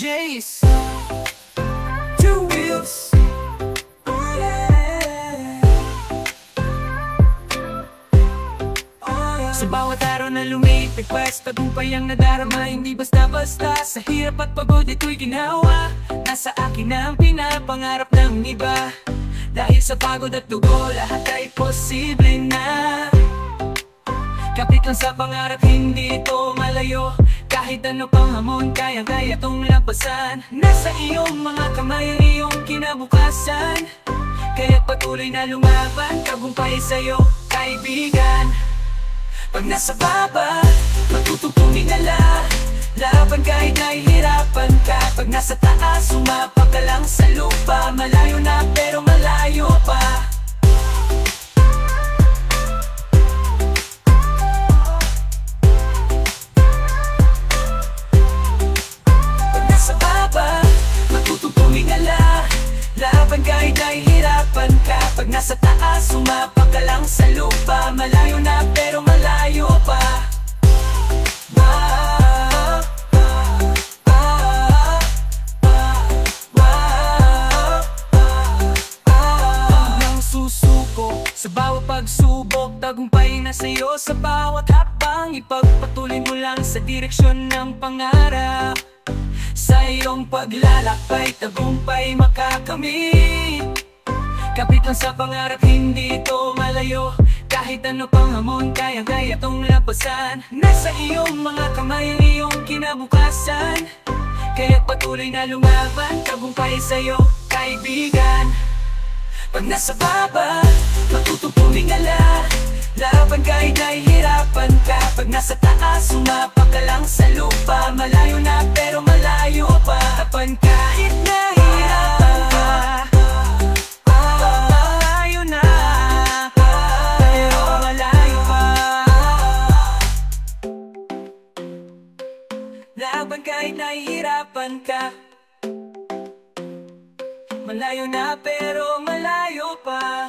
Jace, two wheels. Oh yeah. Oh yeah. Sa bawat araw na lumilipas, tagumpay ang nadarama. Hindi basta-basta, sa hirap at pagod ito'y ginawa. Nasa akin ang pinapangarap ng iba. Dahil sa pagod at dugo, lahat ay posible na. Kapit lang sa pangarap, hindi ito malayo. Kahit ano pang hamon, kaya-kaya itong lampasan. Nasa iyong mga kamay ang iyong kinabukasan. Kaya't patuloy na lumaban, tagumpay sa'yo, kaibigan. Pag nasa baba, matutong tumingala. Laban kahit nahihirapan ka. Pag nasa taas, sumapa ka lang sa lupa. Malayo na pero malayo pa. Pag nasa baba, matutong tumingala. Laban kahit nahihirapan ka. Pag nasa taas, sumapa ka lang sa lupa. Malayo na pero malayo pa. Sa bawat pagsubok, tagumpay na sa'yo. Sa bawat hakbang, ipagpatuloy mo lang sa direksyon ng pangarap. Sa iyong paglalakbay, tagumpay makakamit. Kapit lang sa pangarap, hindi ito malayo. Kahit ano pang hamon, kaya-kaya itong lampasan. Nasa iyong mga kamay ang iyong kinabukasan. Kaya't patuloy na lumaban, tagumpay sa'yo, kaibigan. Pag nasa baba, matutong tumingala. Laban kahit nahihirapan ka. Pag nasa taas, sumapa ka lang sa lupa. Malayo na pero malayo pa. Tapan kahit nahihirapan ka. Malayo na pero malayo pa. Laban kahit nahihirapan ka. Malayo na pero malayo pa.